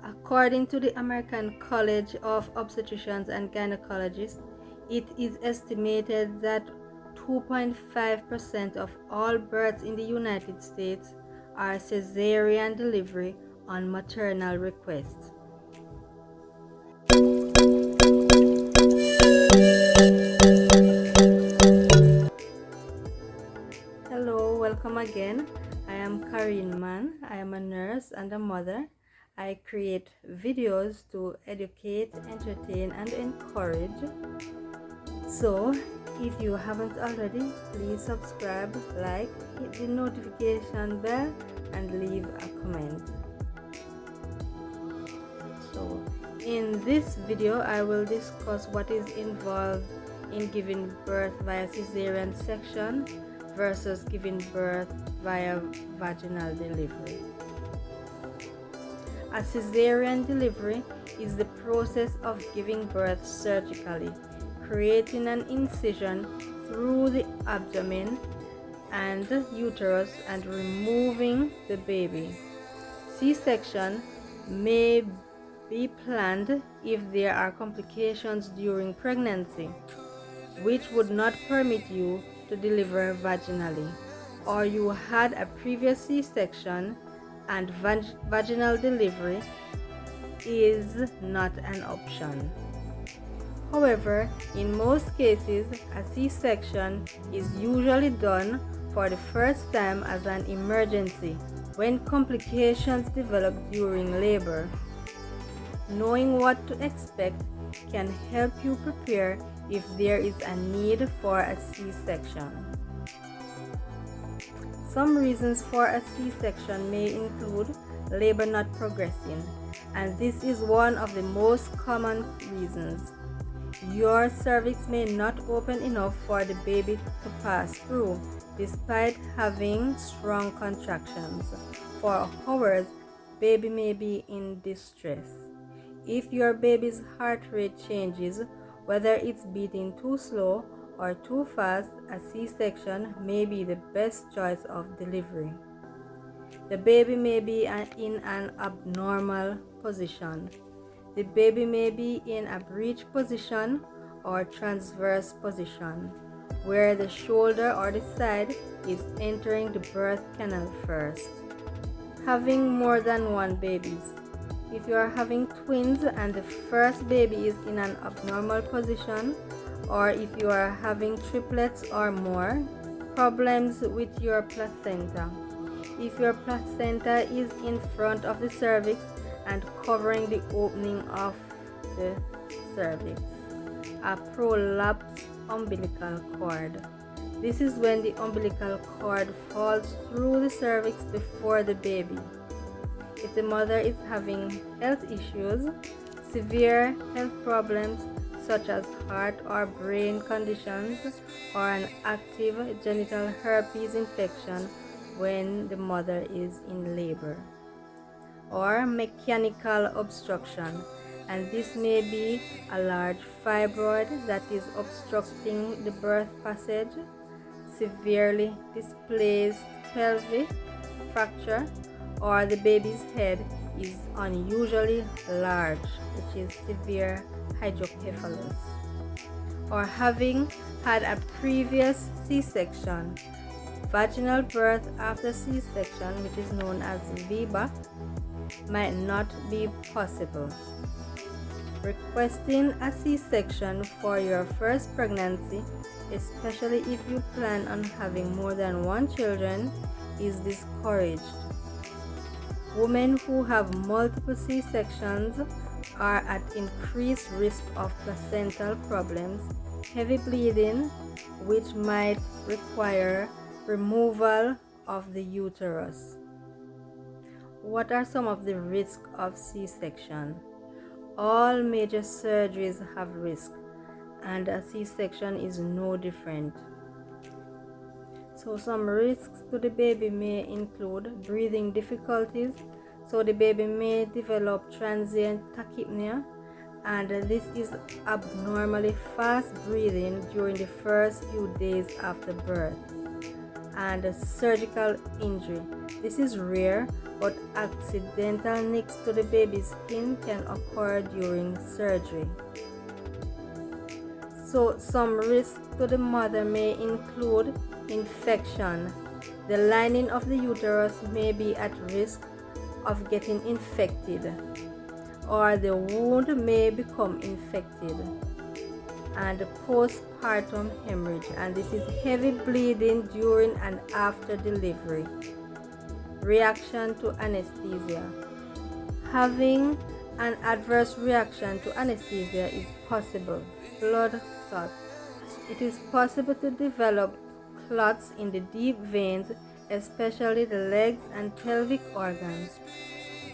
According to the American College of Obstetricians and Gynecologists, it is estimated that 2.5% of all births in the United States are cesarean delivery on maternal request. Hello, welcome again. I am Karine Mann. I am a nurse and a mother. I create videos to educate, entertain, and encourage. So, if you haven't already, please subscribe, like, hit the notification bell, and leave a comment. So, in this video, I will discuss what is involved in giving birth via cesarean section versus giving birth via vaginal delivery. A cesarean delivery is the process of giving birth surgically, creating an incision through the abdomen and the uterus and removing the baby. C-section may be planned if there are complications during pregnancy, which would not permit you to deliver vaginally, or you had a previous C-section and vaginal delivery is not an option. However, in most cases, a C-section is usually done for the first time as an emergency when complications develop during labor. Knowing what to expect can help you prepare if there is a need for a C-section. Some reasons for a C-section may include labor not progressing, and this is one of the most common reasons. Your cervix may not open enough for the baby to pass through, despite having strong contractions. For hours, baby may be in distress. If your baby's heart rate changes, whether it's beating too slow or too fast, a C-section may be the best choice of delivery. The baby may be in an abnormal position. The baby may be in a breech position or transverse position, where the shoulder or the side is entering the birth canal first. Having more than one babies. If you are having twins and the first baby is in an abnormal position, or if you are having triplets or more, problems with your placenta. If your placenta is in front of the cervix and covering the opening of the cervix. A prolapsed umbilical cord. This is when the umbilical cord falls through the cervix before the baby. If the mother is having health issues, severe health problems such as heart or brain conditions, or an active genital herpes infection when the mother is in labor, or mechanical obstruction, and this may be a large fibroid that is obstructing the birth passage, severely displaced pelvic fracture, or the baby's head is unusually large, which is severe hydrocephalus, or having had a previous C-section. Vaginal birth after C-section, which is known as VBAC, might not be possible. Requesting a C-section for your first pregnancy, especially if you plan on having more than one children, is discouraged. Women who have multiple C-sections are at increased risk of placental problems, heavy bleeding, which might require removal of the uterus. What are some of the risks of C-section? All major surgeries have risk, and a C-section is no different. So some risks to the baby may include breathing difficulties. So the baby may develop transient tachypnea, and this is abnormally fast breathing during the first few days after birth. and surgical injury. This is rare, but accidental nicks to the baby's skin can occur during surgery. So some risks to the mother may include infection. The lining of the uterus may be at risk of getting infected, or the wound may become infected, and postpartum hemorrhage, and this is heavy bleeding during and after delivery. Reaction to anesthesia. Having an adverse reaction to anesthesia is possible. Blood clots. It is possible to develop clots in the deep veins, especially the legs and pelvic organs.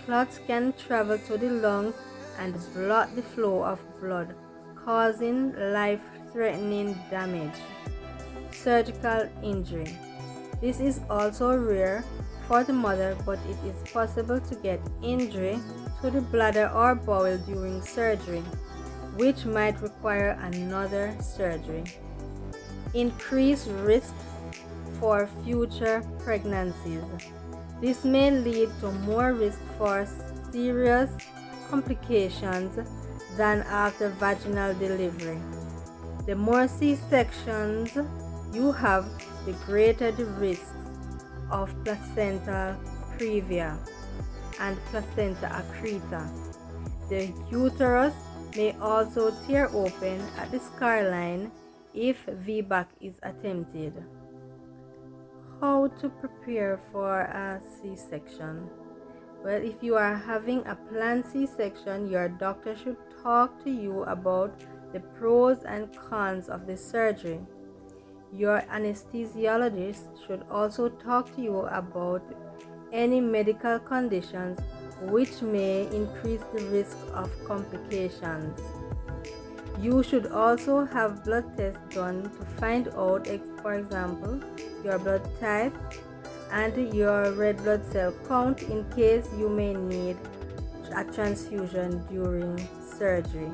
Clots can travel to the lungs and block the flow of blood, causing life-threatening damage. Surgical injury. This is also rare for the mother, but it is possible to get injury to the bladder or bowel during surgery, which might require another surgery. Increased risk for future pregnancies. This may lead to more risk for serious complications than after vaginal delivery. The more C-sections you have, the greater the risk of placenta previa and placenta accreta. The uterus may also tear open at the scar line if VBAC is attempted. How to prepare for a C-section? Well, if you are having a planned C-section, your doctor should talk to you about the pros and cons of the surgery. Your anesthesiologist should also talk to you about any medical conditions which may increase the risk of complications. You should also have blood tests done to find out, for example, your blood type and your red blood cell count in case you may need a transfusion during surgery.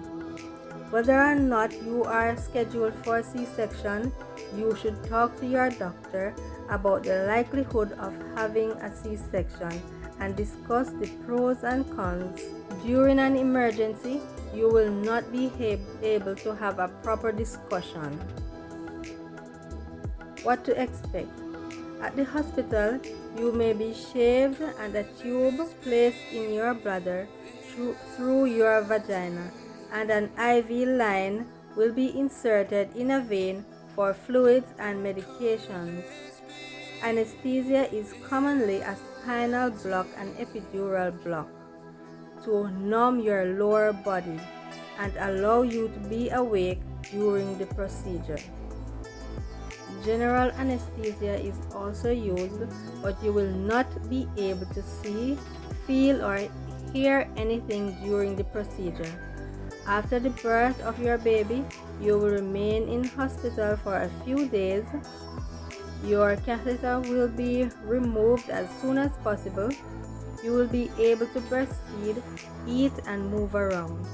Whether or not you are scheduled for a C-section, you should talk to your doctor about the likelihood of having a C-section and discuss the pros and cons. During an emergency, you will not be able to have a proper discussion. What to expect? At the hospital, you may be shaved and a tube placed in your bladder through your vagina, and an IV line will be inserted in a vein for fluids and medications. Anesthesia is commonly a spinal block and epidural block to numb your lower body and allow you to be awake during the procedure. General anesthesia is also used, but you will not be able to see, feel, or hear anything during the procedure. After the birth of your baby, you will remain in hospital for a few days. Your catheter will be removed as soon as possible. You will be able to breastfeed, eat, and move around.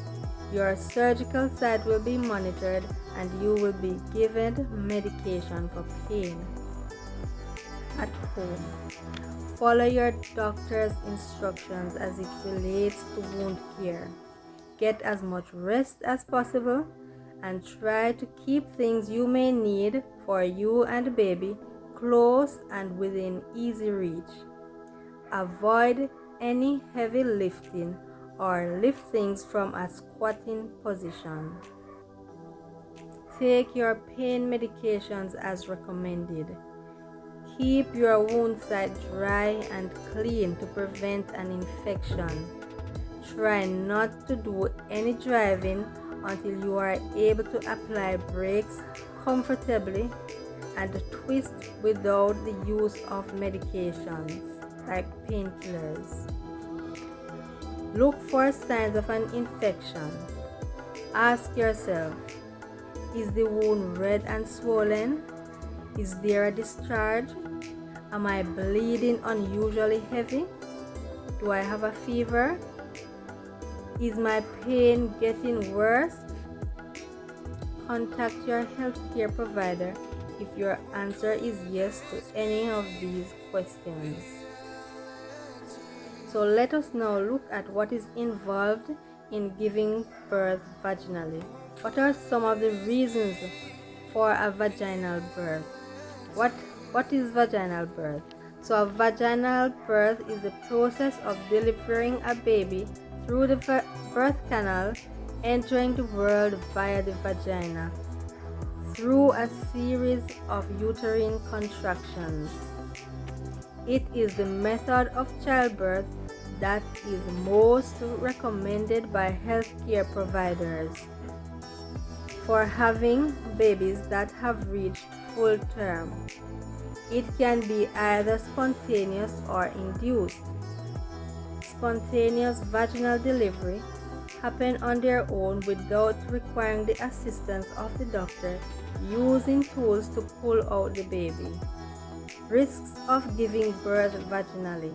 Your surgical site will be monitored and you will be given medication for pain. At home, follow your doctor's instructions as it relates to wound care. Get as much rest as possible and try to keep things you may need for you and baby close and within easy reach. Avoid any heavy lifting or lift things from a squatting position. Take your pain medications as recommended. Keep your wound site dry and clean to prevent an infection. Try not to do any driving until you are able to apply brakes comfortably and twist without the use of medications like painkillers. Look for signs of an infection. Ask yourself, is the wound red and swollen? Is there a discharge? Am I bleeding unusually heavy? Do I have a fever? Is my pain getting worse? Contact your healthcare provider if your answer is yes to any of these questions. So let us now look at what is involved in giving birth vaginally. What are some of the reasons for a vaginal birth? What is vaginal birth? So a vaginal birth is the process of delivering a baby through the birth canal, entering the world via the vagina through a series of uterine contractions. It is the method of childbirth that is most recommended by healthcare providers for having babies that have reached full term. It can be either spontaneous or induced. Spontaneous vaginal delivery happen on their own without requiring the assistance of the doctor, using tools to pull out the baby. Risks of giving birth vaginally.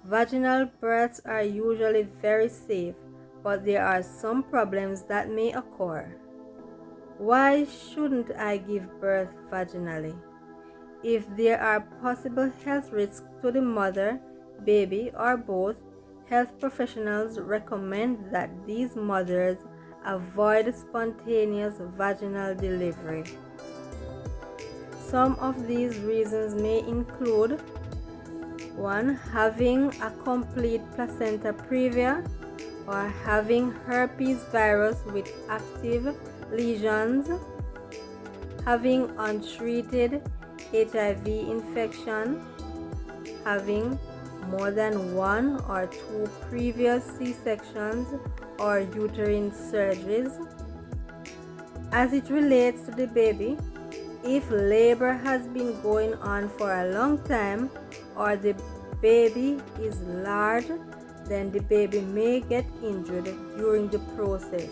Vaginal births are usually very safe, but there are some problems that may occur. Why shouldn't I give birth vaginally? If there are possible health risks to the mother, baby, or both, health professionals recommend that these mothers avoid spontaneous vaginal delivery. Some of these reasons may include 1. Having a complete placenta previa or having herpes virus with active lesions, having untreated HIV infection, having more than 1 or 2 previous C-sections or uterine surgeries. As it relates to the baby, if labor has been going on for a long time or the baby is large, then the baby may get injured during the process,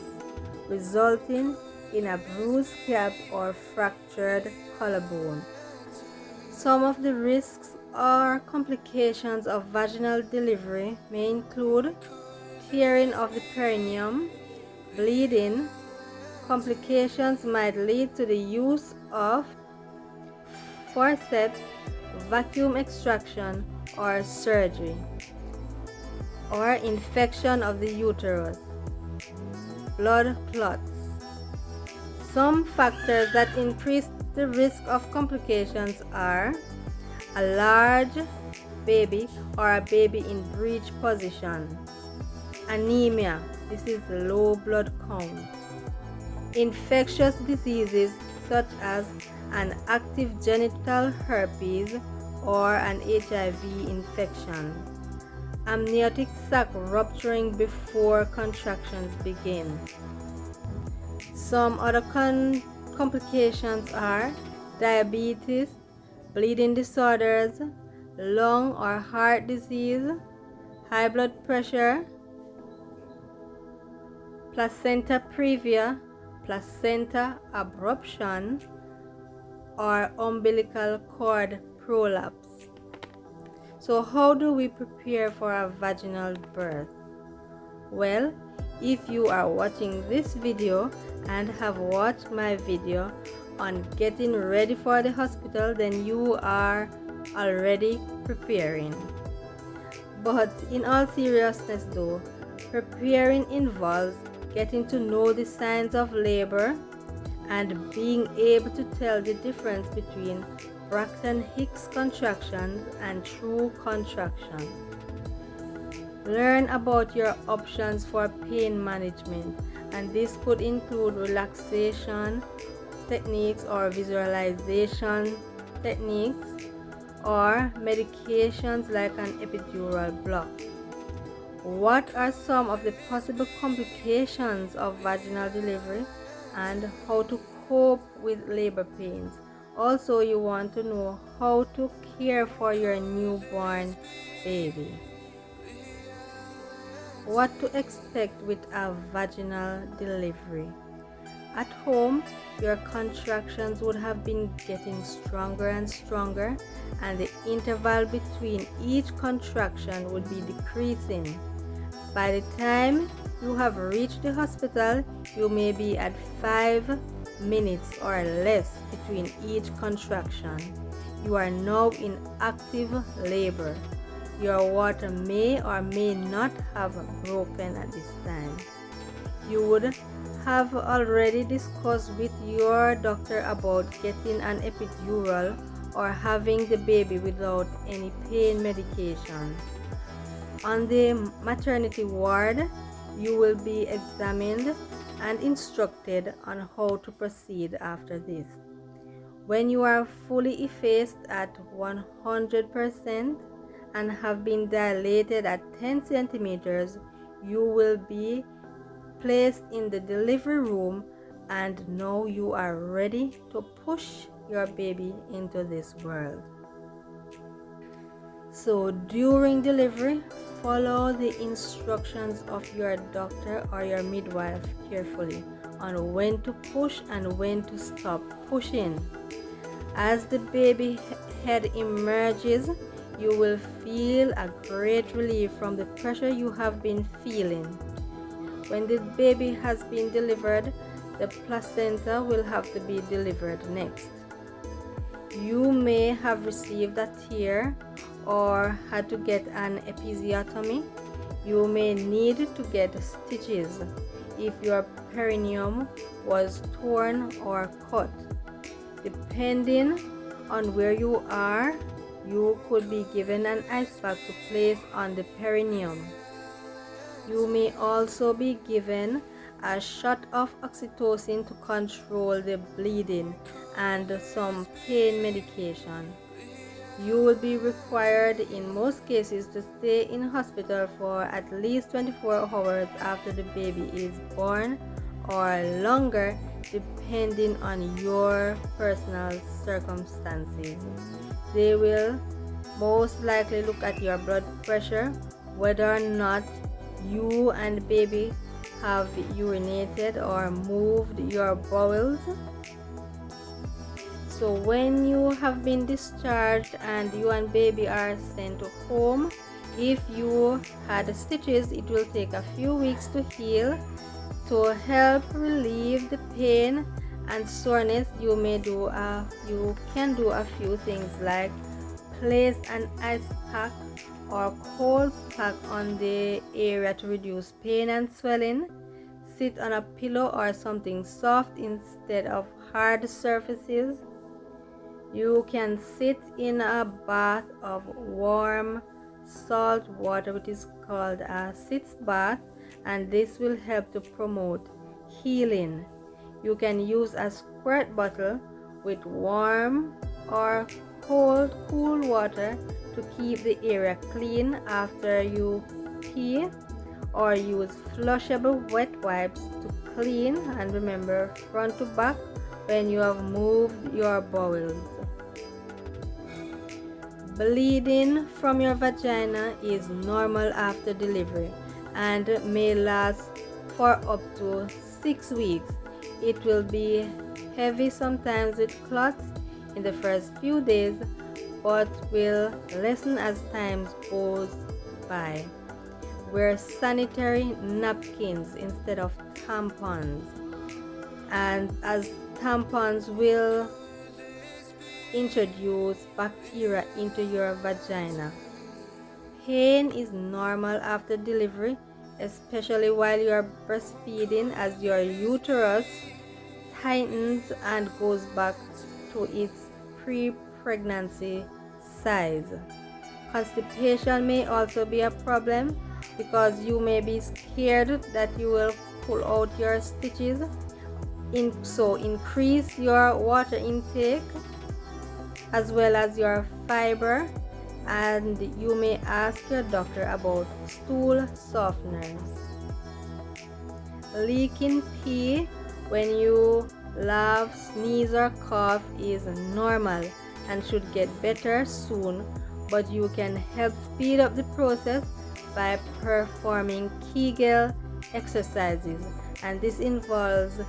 resulting in a bruised calf or fractured collarbone. Some of the risks or complications of vaginal delivery may include tearing of the perineum, bleeding. Complications might lead to the use of forceps, vacuum extraction, or surgery, or infection of the uterus, blood clots. Some factors that increase the risk of complications are a large baby or a baby in breech position, anemia, this is low blood count, infectious diseases such as an active genital herpes or an HIV infection, amniotic sac rupturing before contractions begin. Some other complications are diabetes, bleeding disorders, lung or heart disease, high blood pressure, placenta previa, placenta abruption, or umbilical cord prolapse. So how do we prepare for a vaginal birth? Well, if you are watching this video and have watched my video on getting ready for the hospital, then you are already preparing. But in all seriousness though, preparing involves getting to know the signs of labor and being able to tell the difference between Braxton Hicks contractions and true contraction. Learn about your options for pain management, and this could include relaxation techniques or visualization techniques or medications like an epidural block. What are some of the possible complications of vaginal delivery and how to cope with labor pains? Also, you want to know how to care for your newborn baby. What to expect with a vaginal delivery. At home, your contractions would have been getting stronger and stronger, and the interval between each contraction would be decreasing. By the time you have reached the hospital, you may be at 5 minutes or less between each contraction. You are now in active labor. Your water may or may not have broken at this time. You would have already discussed with your doctor about getting an epidural or having the baby without any pain medication. On the maternity ward, you will be examined and instructed on how to proceed after this. When you are fully effaced at 100% and have been dilated at 10 centimeters, you will be placed in the delivery room, and now you are ready to push your baby into this world. So during delivery, follow the instructions of your doctor or your midwife carefully on when to push and when to stop pushing. As the baby head emerges, you will feel a great relief from the pressure you have been feeling. When the baby has been delivered, the placenta will have to be delivered next. You may have received a tear or had to get an episiotomy. You may need to get stitches if your perineum was torn or cut. Depending on where you are, you could be given an ice pack to place on the perineum. You may also be given a shot of oxytocin to control the bleeding and some pain medication. You will be required in most cases to stay in hospital for at least 24 hours after the baby is born or longer, depending on your personal circumstances. They will most likely look at your blood pressure, whether or not you and baby have urinated or moved your bowels. So when you have been discharged and you and baby are sent home, if you had stitches, it will take a few weeks to heal. To help relieve the pain and soreness, you can do a few things like place an ice pack or cold pack on the area to reduce pain and swelling. Sit on a pillow or something soft instead of hard surfaces. You can sit in a bath of warm salt water, which is called a sitz bath, and this will help to promote healing. You can use a squirt bottle with warm or cool water to keep the area clean after you pee, or use flushable wet wipes to clean, and remember, front to back when you have moved your bowels. Bleeding from your vagina is normal after delivery and may last for up to 6 weeks. It will be heavy sometimes with clots in the first few days, but will lessen as time goes by. Wear sanitary napkins instead of tampons, and as tampons will introduce bacteria into your vagina. Pain is normal after delivery, especially while you are breastfeeding, as your uterus tightens and goes back to its pre-pregnancy size. Constipation may also be a problem because you may be scared that you will pull out your stitches. So increase your water intake as well as your fiber, and you may ask your doctor about stool softeners. Leaking pee when you laugh, sneeze, or cough is normal and should get better soon, but you can help speed up the process by performing Kegel exercises, and this involves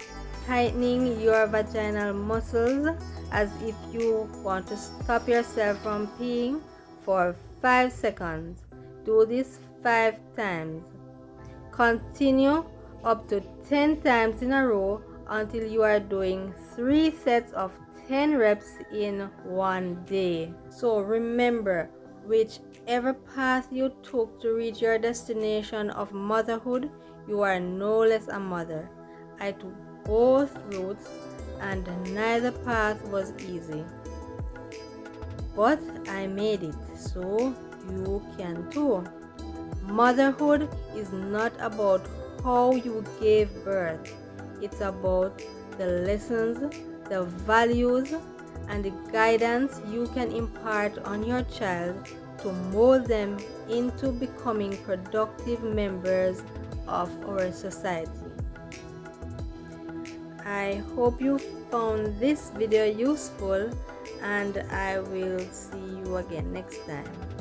tightening your vaginal muscles as if you want to stop yourself from peeing for 5 seconds. Do this 5 times. Continue up to 10 times in a row until you are doing 3 sets of 10 reps in one day. So remember, whichever path you took to reach your destination of motherhood, you are no less a mother. I took both routes and neither path was easy. But I made it, so you can too. Motherhood is not about how you gave birth. It's about the lessons, the values, and the guidance you can impart on your child to mold them into becoming productive members of our society. I hope you found this video useful, and I will see you again next time.